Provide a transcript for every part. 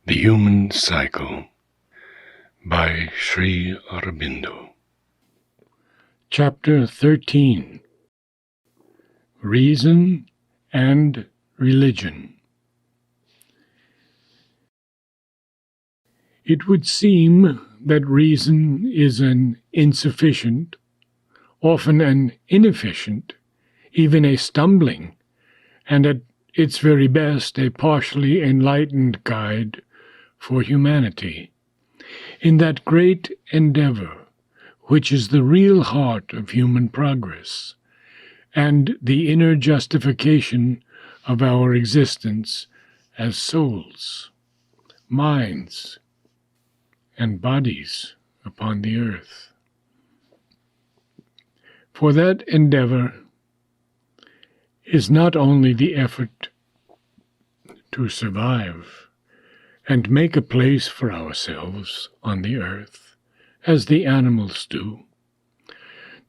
The Human Cycle by Sri Aurobindo. Chapter 13. Reason and Religion. It would seem that reason is an insufficient, often an inefficient, even a stumbling, and at its very best a partially enlightened guide for humanity, in that great endeavor which is the real heart of human progress, and the inner justification of our existence as souls, minds, and bodies upon the earth. For that endeavor is not only the effort to survive and make a place for ourselves on the earth, as the animals do,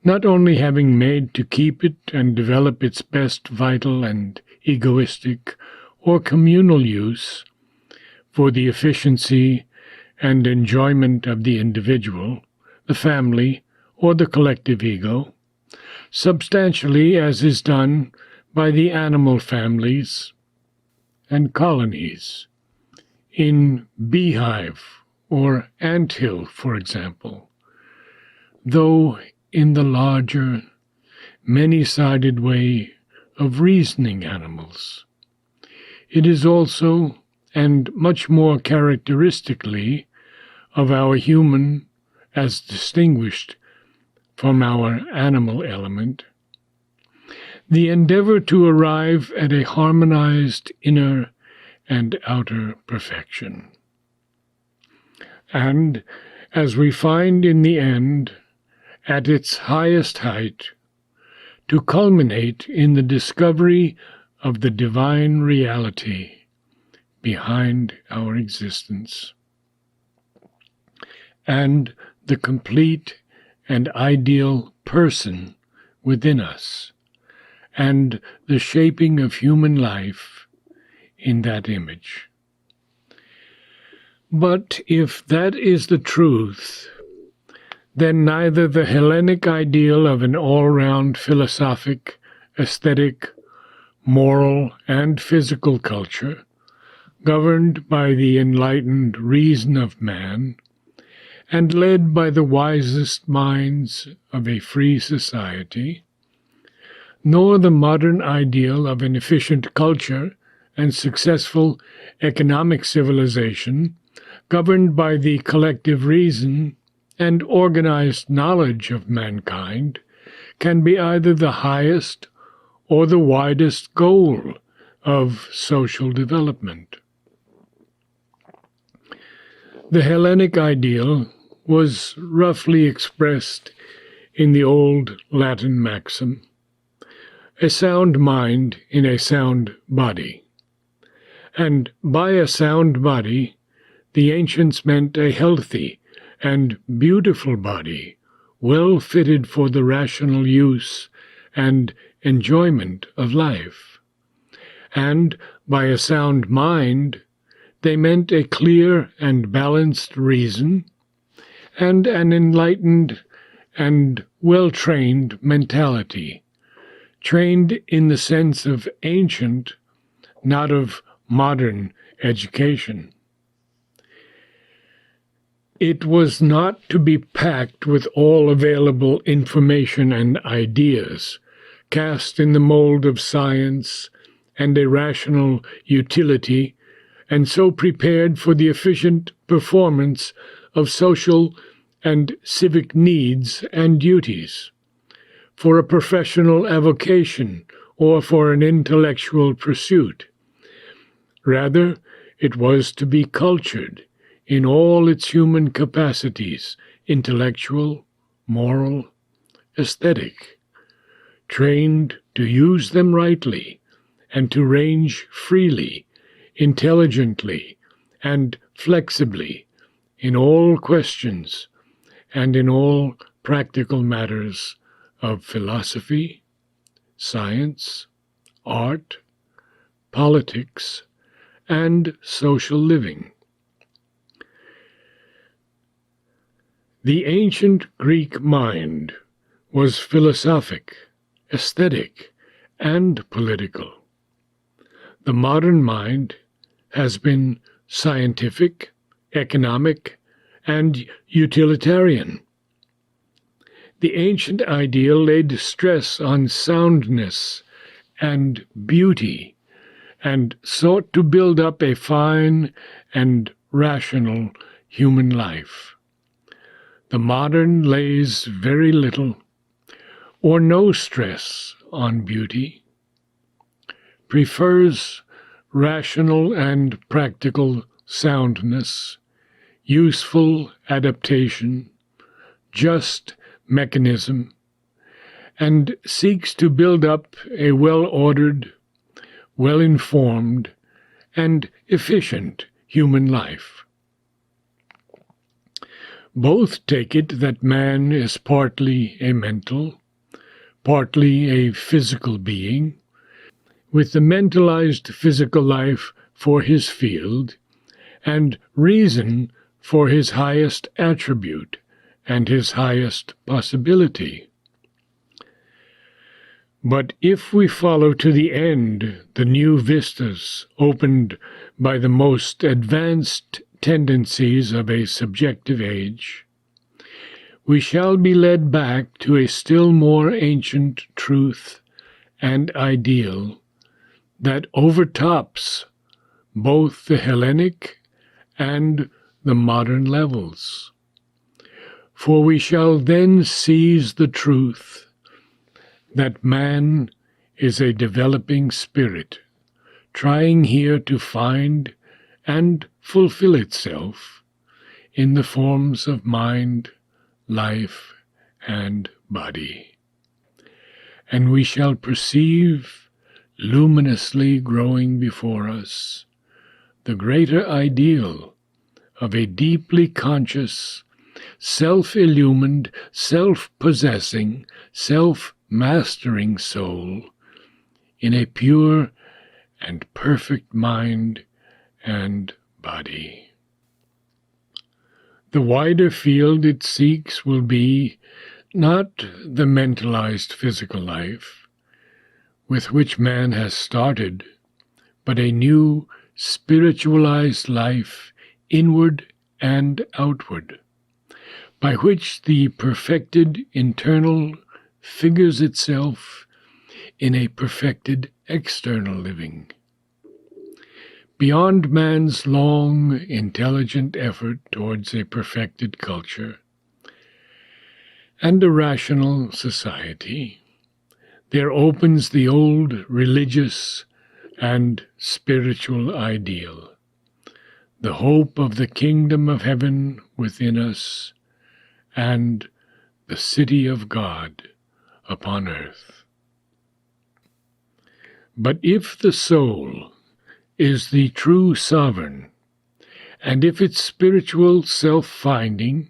not only having made to keep it and develop its best vital and egoistic or communal use for the efficiency and enjoyment of the individual, the family, or the collective ego, substantially as is done by the animal families and colonies, in beehive or anthill, for example, though in the larger, many-sided way of reasoning animals. It is also, and much more characteristically, of our human as distinguished from our animal element, the endeavor to arrive at a harmonized inner and outer perfection. And, as we find in the end, at its highest height, to culminate in the discovery of the divine reality behind our existence, and the complete and ideal person within us, and the shaping of human life in that image. But if that is the truth, then neither the Hellenic ideal of an all-round philosophic, aesthetic, moral, and physical culture, governed by the enlightened reason of man, and led by the wisest minds of a free society, nor the modern ideal of an efficient culture and successful economic civilization, governed by the collective reason and organized knowledge of mankind, can be either the highest or the widest goal of social development. The Hellenic ideal was roughly expressed in the old Latin maxim, a sound mind in a sound body. And by a sound body, the ancients meant a healthy and beautiful body, well fitted for the rational use and enjoyment of life. And by a sound mind, they meant a clear and balanced reason, and an enlightened and well-trained mentality, trained in the sense of ancient, not of modern education. It was not to be packed with all available information and ideas, cast in the mold of science and a rational utility, and so prepared for the efficient performance of social and civic needs and duties, for a professional avocation or for an intellectual pursuit. Rather, it was to be cultured in all its human capacities, intellectual, moral, aesthetic, trained to use them rightly and to range freely, intelligently, and flexibly in all questions and in all practical matters of philosophy, science, art, politics, and social living. The ancient Greek mind was philosophic, aesthetic, and political. The modern mind has been scientific, economic, and utilitarian. The ancient ideal laid stress on soundness and beauty, and sought to build up a fine and rational human life. The modern lays very little or no stress on beauty, prefers rational and practical soundness, useful adaptation, just mechanism, and seeks to build up a well-ordered, well-informed, and efficient human life. Both take it that man is partly a mental, partly a physical being, with the mentalized physical life for his field, and reason for his highest attribute and his highest possibility. But if we follow to the end the new vistas opened by the most advanced tendencies of a subjective age, we shall be led back to a still more ancient truth and ideal that overtops both the Hellenic and the modern levels. For we shall then seize the truth that man is a developing spirit, trying here to find and fulfill itself in the forms of mind, life, and body. And we shall perceive, luminously growing before us, the greater ideal of a deeply conscious, self-illumined, self-possessing, self-mastering soul in a pure and perfect mind and body. The wider field it seeks will be not the mentalized physical life with which man has started, but a new spiritualized life, inward and outward, by which the perfected internal figures itself in a perfected external living. Beyond man's long, intelligent effort towards a perfected culture and a rational society, there opens the old religious and spiritual ideal, the hope of the kingdom of heaven within us, and the city of God upon earth. But if the soul is the true sovereign, and if its spiritual self-finding,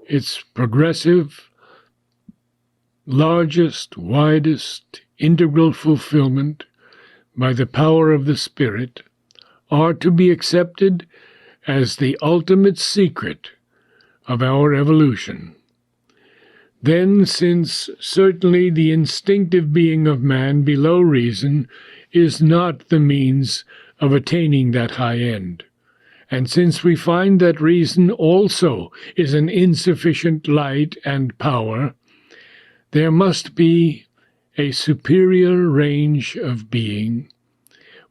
its progressive, largest, widest, integral fulfillment by the power of the Spirit are to be accepted as the ultimate secret of our evolution, then, since certainly the instinctive being of man below reason is not the means of attaining that high end, and since we find that reason also is an insufficient light and power, there must be a superior range of being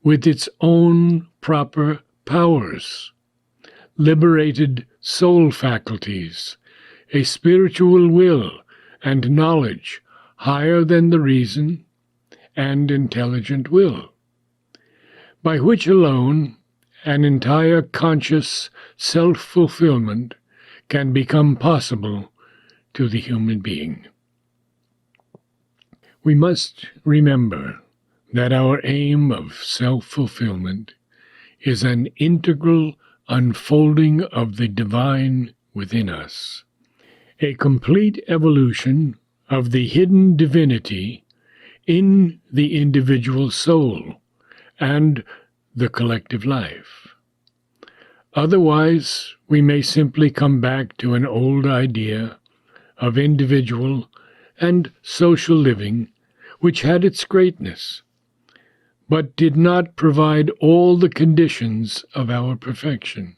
with its own proper powers, liberated soul faculties, a spiritual will and knowledge higher than the reason and intelligent will, by which alone an entire conscious self-fulfillment can become possible to the human being. We must remember that our aim of self-fulfillment is an integral unfolding of the divine within us, a complete evolution of the hidden divinity in the individual soul and the collective life. Otherwise, we may simply come back to an old idea of individual and social living, which had its greatness, but did not provide all the conditions of our perfection.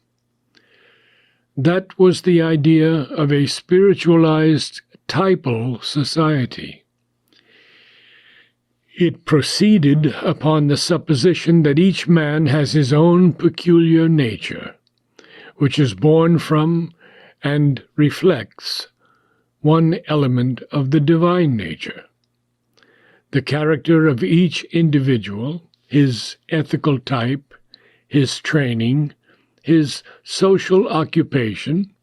That was the idea of a spiritualized typal society. It proceeded upon the supposition that each man has his own peculiar nature, which is born from and reflects one element of the divine nature. The character of each individual, his ethical type, his training, his social occupation,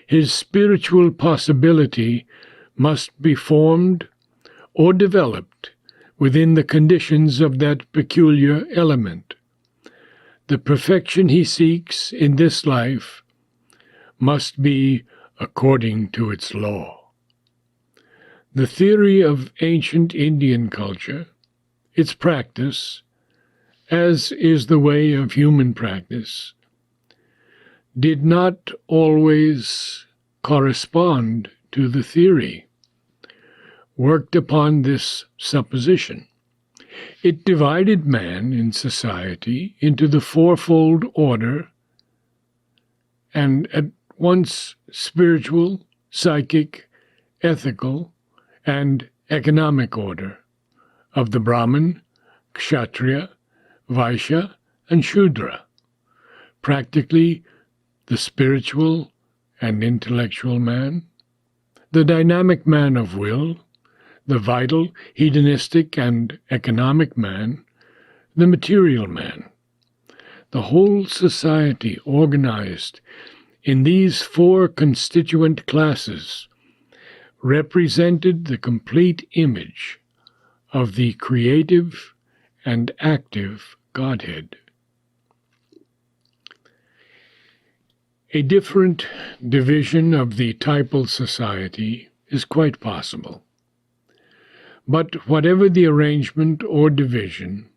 his spiritual possibility must be formed or developed within the conditions of that peculiar element. The perfection he seeks in this life must be according to its law. The theory of ancient Indian culture, its practice, as is the way of human practice, did not always correspond to the theory worked upon this supposition. It divided man in society into the fourfold order, and at once spiritual, psychic, ethical, and economic order of the Brahmin, Kshatriya, Vaishya, and Shudra, practically the spiritual and intellectual man, the dynamic man of will, the vital, hedonistic, and economic man, the material man. The whole society organized in these four constituent classes represented the complete image of the creative and active Godhead. A different division of the typal society is quite possible. But whatever the arrangement or division,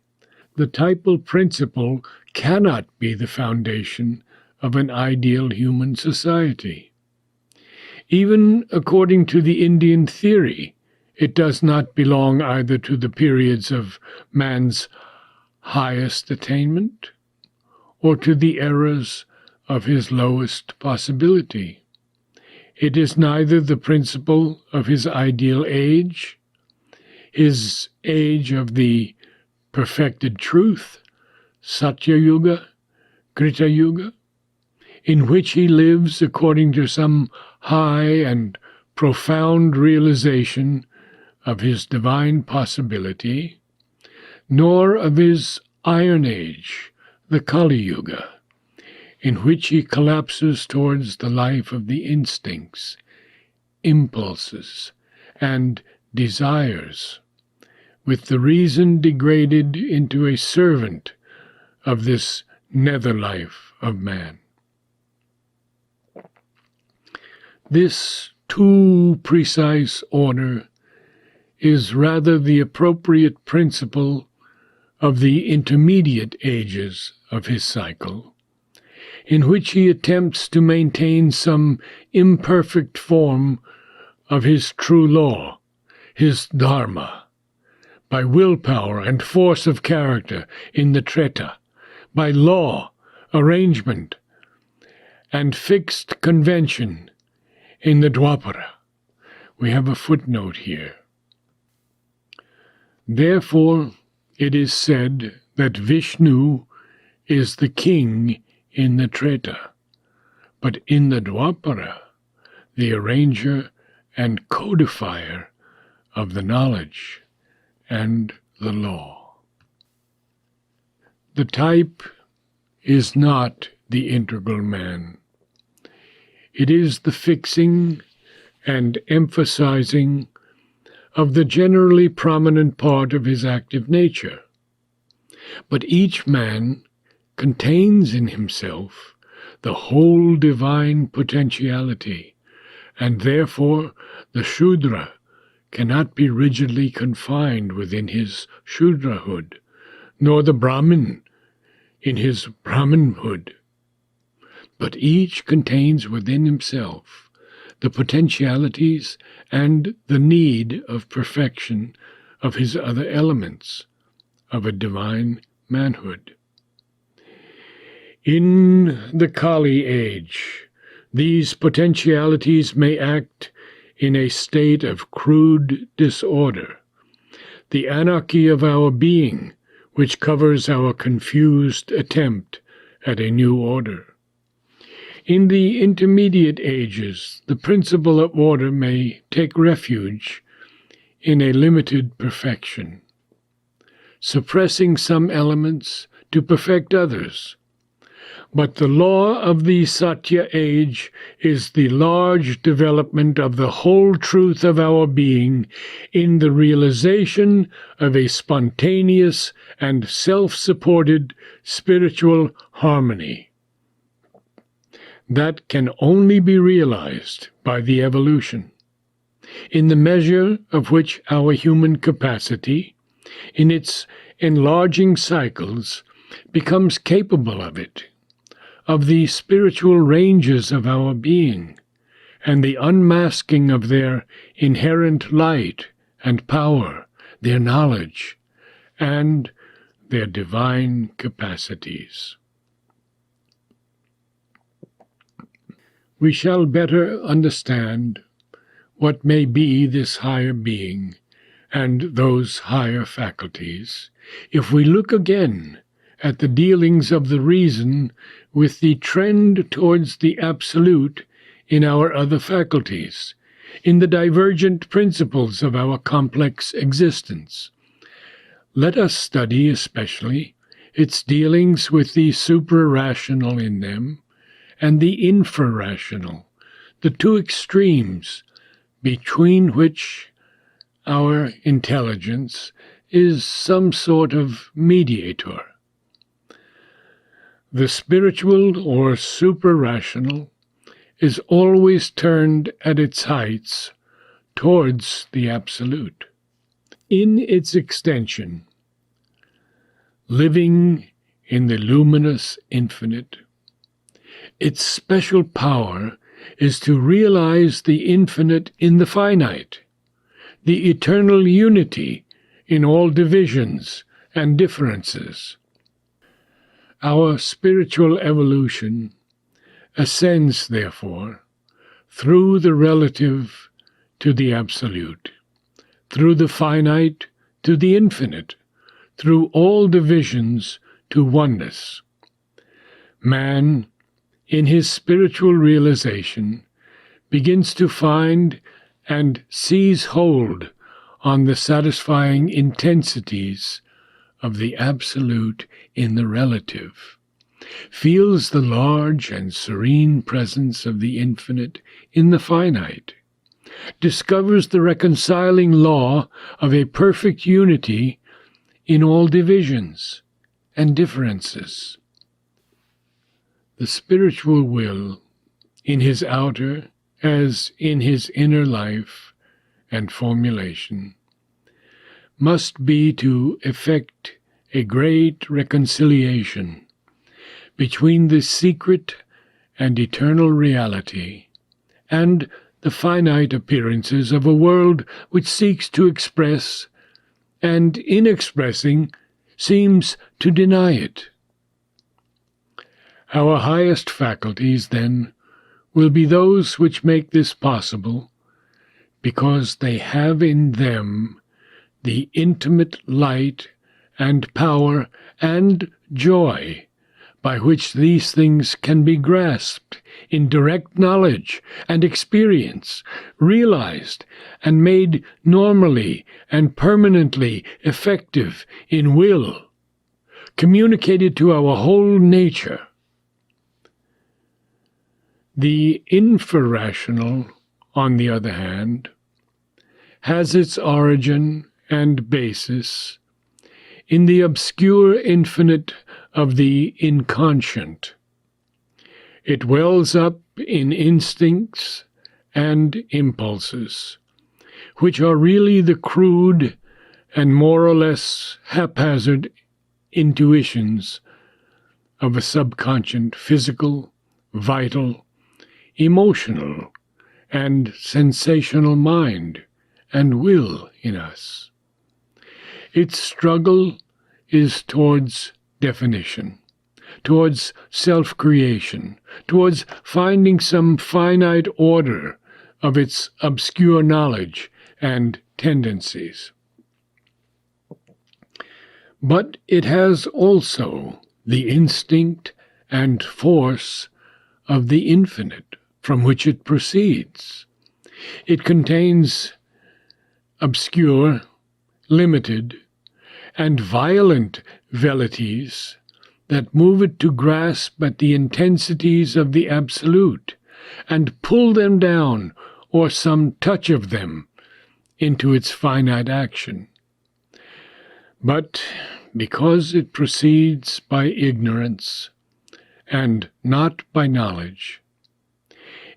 the typal principle cannot be the foundation of an ideal human society. Even according to the Indian theory, it does not belong either to the periods of man's highest attainment or to the eras of his lowest possibility. It is neither the principle of his ideal age, his age of the perfected truth, Satya Yuga, Krita Yuga, in which he lives according to some high and profound realization of his divine possibility, nor of his Iron Age, the Kali Yuga, in which he collapses towards the life of the instincts, impulses, and desires, with the reason degraded into a servant of this nether life of man. This too precise order is rather the appropriate principle of the intermediate ages of his cycle, in which he attempts to maintain some imperfect form of his true law, his dharma, by willpower and force of character in the Treta, by law, arrangement, and fixed convention in the Dwapara. We have a footnote here. Therefore, it is said that Vishnu is the king in the Treta, but in the Dwapara, the arranger and codifier of the knowledge and the law. The type is not the integral man. It is the fixing and emphasizing of the generally prominent part of his active nature. But each man contains in himself the whole divine potentiality, and therefore the Shudra cannot be rigidly confined within his Shudrahood, nor the Brahmin in his Brahmanhood. but each contains within himself the potentialities and the need of perfection of his other elements, of a divine manhood. In the Kali age, these potentialities may act in a state of crude disorder, the anarchy of our being, which covers our confused attempt at a new order. In the intermediate ages, the principle of order may take refuge in a limited perfection, suppressing some elements to perfect others. But the law of the Satya age is the large development of the whole truth of our being in the realization of a spontaneous and self-supported spiritual harmony that can only be realized by the evolution, in the measure of which our human capacity, in its enlarging cycles, becomes capable of it, of the spiritual ranges of our being, and the unmasking of their inherent light and power, their knowledge, and their divine capacities. We shall better understand what may be this higher being and those higher faculties if we look again at the dealings of the reason with the trend towards the absolute in our other faculties, in the divergent principles of our complex existence. Let us study especially its dealings with the suprarational in them and the infrarational, the two extremes between which our intelligence is some sort of mediator. The spiritual or suprarational is always turned at its heights towards the absolute. In its extension, living in the luminous infinite, its special power is to realize the infinite in the finite, the eternal unity in all divisions and differences. Our spiritual evolution ascends, therefore, through the relative to the absolute, through the finite to the infinite, through all divisions to oneness. Man, in his spiritual realization, begins to find and seize hold on the satisfying intensities of the absolute in the relative, feels the large and serene presence of the infinite in the finite, discovers the reconciling law of a perfect unity in all divisions and differences. The spiritual will, in his outer as in his inner life and formulation, must be to effect a great reconciliation between the secret and eternal reality and the finite appearances of a world which seeks to express, and in expressing seems to deny it. Our highest faculties, then, will be those which make this possible, because they have in them the intimate light and power and joy by which these things can be grasped in direct knowledge and experience, realized and made normally and permanently effective in will, communicated to our whole nature. The infrarational, on the other hand, has its origin and basis in the obscure infinite of the inconscient. It wells up in instincts and impulses, which are really the crude and more or less haphazard intuitions of a subconscious physical, vital, emotional, and sensational mind and will in us. Its struggle is towards definition, towards self-creation, towards finding some finite order of its obscure knowledge and tendencies. But it has also the instinct and force of the infinite from which it proceeds. It contains obscure, limited, and violent velities that move it to grasp at the intensities of the absolute and pull them down, or some touch of them, into its finite action. But because it proceeds by ignorance and not by knowledge,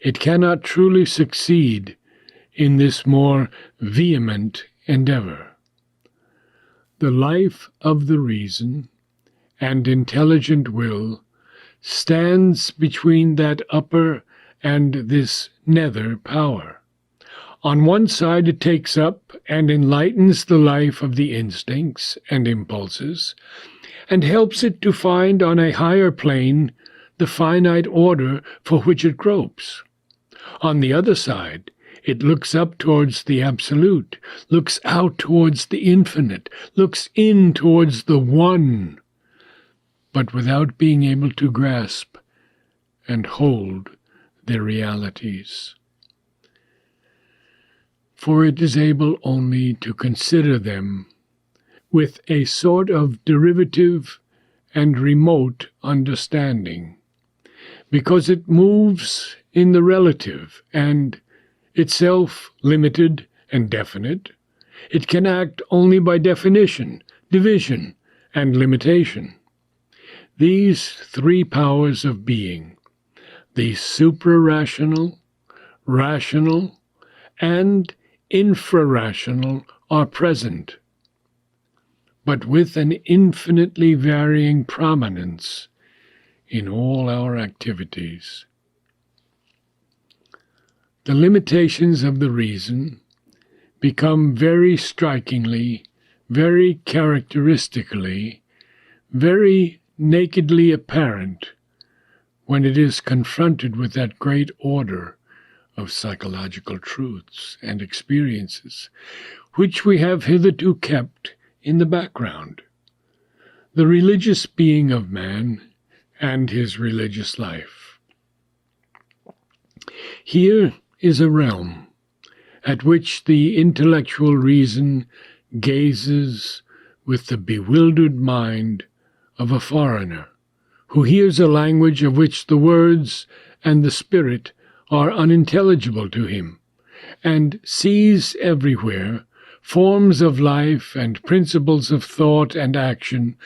it cannot truly succeed in this more vehement endeavor. The life of the reason and intelligent will stands between that upper and this nether power. On one side it takes up and enlightens the life of the instincts and impulses, and helps it to find on a higher plane the finite order for which it gropes. On the other side, it looks up towards the absolute, looks out towards the infinite, looks in towards the one, but without being able to grasp and hold their realities. For it is able only to consider them with a sort of derivative and remote understanding, because it moves in the relative and itself limited and definite. It can act only by definition, division, and limitation. These three powers of being, the suprarational, rational, and infrarational, are present, but with an infinitely varying prominence in all our activities. The limitations of the reason become very strikingly, very characteristically, very nakedly apparent when it is confronted with that great order of psychological truths and experiences which we have hitherto kept in the background. The religious being of man and his religious life. Here is a realm at which the intellectual reason gazes with the bewildered mind of a foreigner who hears a language of which the words and the spirit are unintelligible to him, and sees everywhere forms of life and principles of thought and action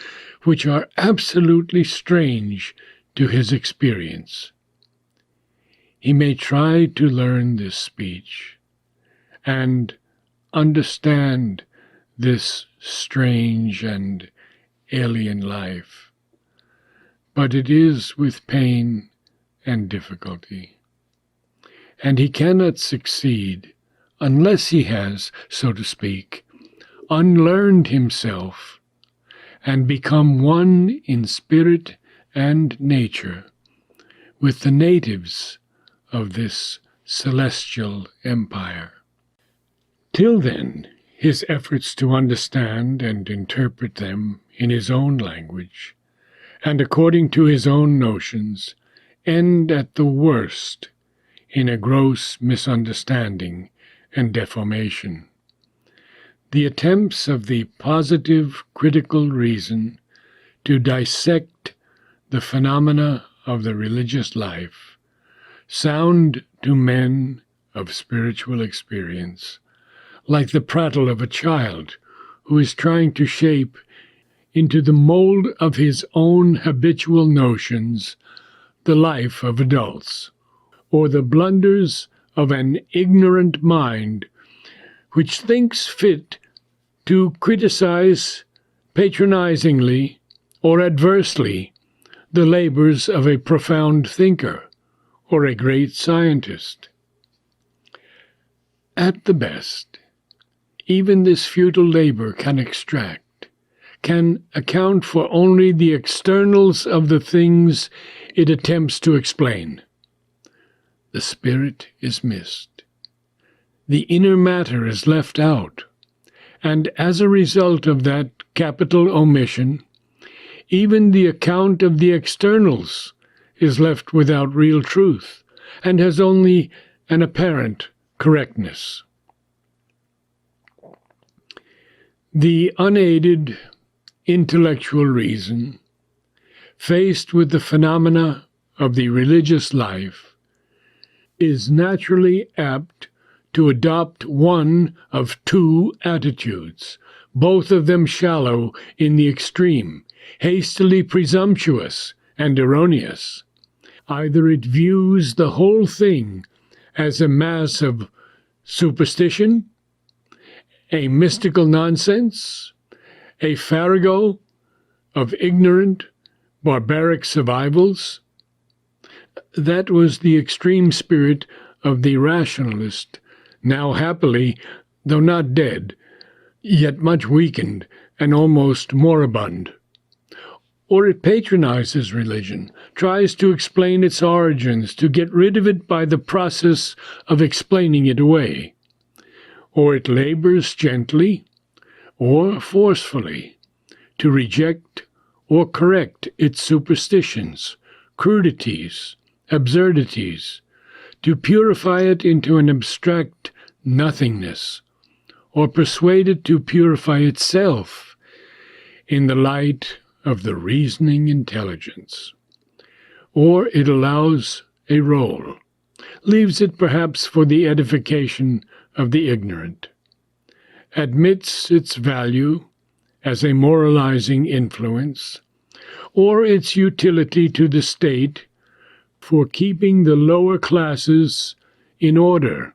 which are absolutely strange to his experience. He may try to learn this speech and understand this strange and alien life, but it is with pain and difficulty. And he cannot succeed unless he has, so to speak, unlearned himself and become one in spirit and nature with the natives of this celestial empire. Till then, his efforts to understand and interpret them in his own language and according to his own notions end at the worst in a gross misunderstanding and deformation. The attempts of the positive critical reason to dissect the phenomena of the religious life sound to men of spiritual experience like the prattle of a child who is trying to shape into the mold of his own habitual notions the life of adults, or the blunders of an ignorant mind which thinks fit to criticize patronizingly or adversely the labors of a profound thinker or a great scientist. At the best, even this futile labor can account for only the externals of the things it attempts to explain. The spirit is missed. The inner matter is left out, and as a result of that capital omission, even the account of the externals is left without real truth, and has only an apparent correctness. The unaided intellectual reason, faced with the phenomena of the religious life, is naturally apt to adopt one of two attitudes, both of them shallow in the extreme, hastily presumptuous and erroneous. Either it views the whole thing as a mass of superstition, a mystical nonsense, a farrago of ignorant, barbaric survivals. That was the extreme spirit of the rationalist, now happily, though not dead, yet much weakened and almost moribund. Or it patronizes religion, tries to explain its origins, to get rid of it by the process of explaining it away. Or it labors gently or forcefully to reject or correct its superstitions, crudities, absurdities, to purify it into an abstract nothingness, or persuade it to purify itself in the light of the reasoning intelligence. Or it allows a role, leaves it perhaps for the edification of the ignorant, admits its value as a moralizing influence, or its utility to the state for keeping the lower classes in order,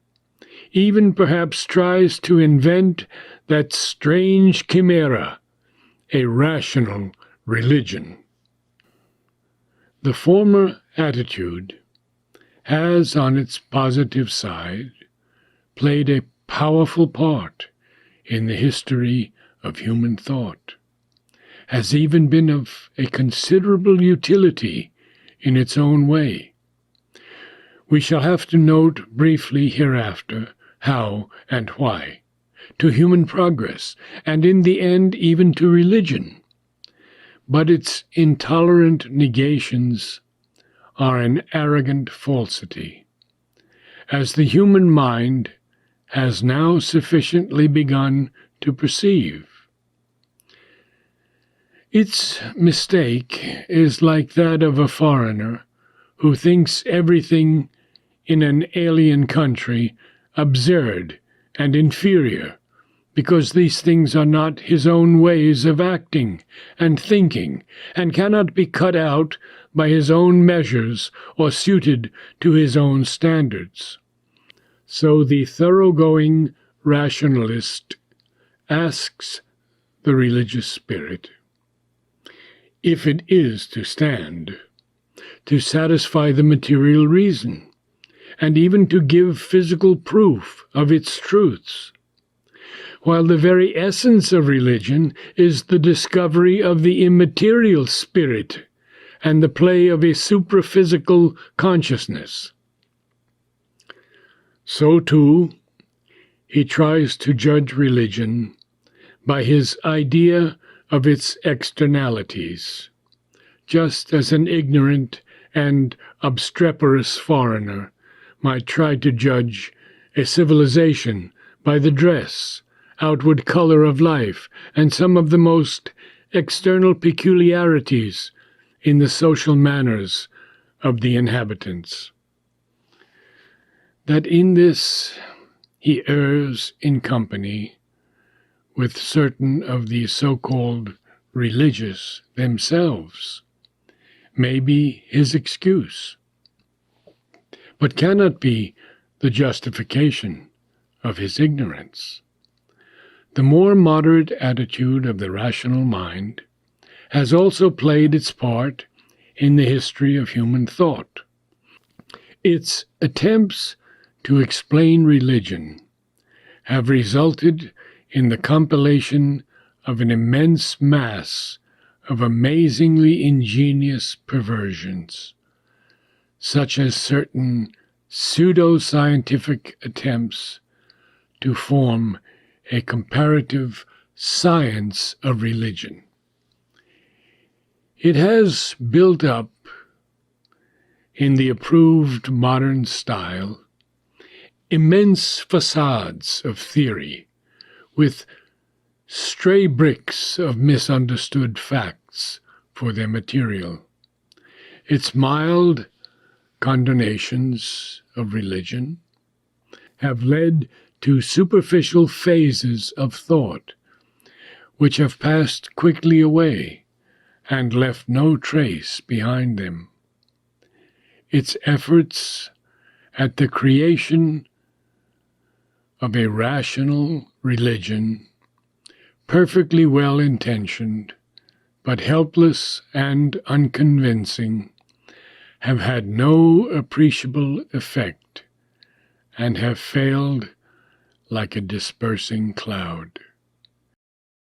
even perhaps tries to invent that strange chimera, a rational religion. The former attitude has, on its positive side, played a powerful part in the history of human thought, has even been of a considerable utility in its own way. We shall have to note briefly hereafter how and why, to human progress, and in the end even to religion. But its intolerant negations are an arrogant falsity, as the human mind has now sufficiently begun to perceive. Its mistake is like that of a foreigner who thinks everything in an alien country absurd and inferior, because these things are not his own ways of acting and thinking, and cannot be cut out by his own measures or suited to his own standards. So the thoroughgoing rationalist asks the religious spirit, if it is to stand, to satisfy the material reason, and even to give physical proof of its truths, while the very essence of religion is the discovery of the immaterial spirit and the play of a supraphysical consciousness. So, too, he tries to judge religion by his idea of its externalities, just as an ignorant and obstreperous foreigner might try to judge a civilization by the dress, outward color of life, and some of the most external peculiarities in the social manners of the inhabitants. That in this he errs in company with certain of the so-called religious themselves may be his excuse, but cannot be the justification of his ignorance. The more moderate attitude of the rational mind has also played its part in the history of human thought. Its attempts to explain religion have resulted in the compilation of an immense mass of amazingly ingenious perversions, such as certain pseudo-scientific attempts to form a comparative science of religion. It has built up, in the approved modern style, immense facades of theory with stray bricks of misunderstood facts for their material. Its mild condonations of religion have led to superficial phases of thought, which have passed quickly away and left no trace behind them. Its efforts at the creation of a rational religion, perfectly well-intentioned, but helpless and unconvincing, have had no appreciable effect and have failed like a dispersing cloud.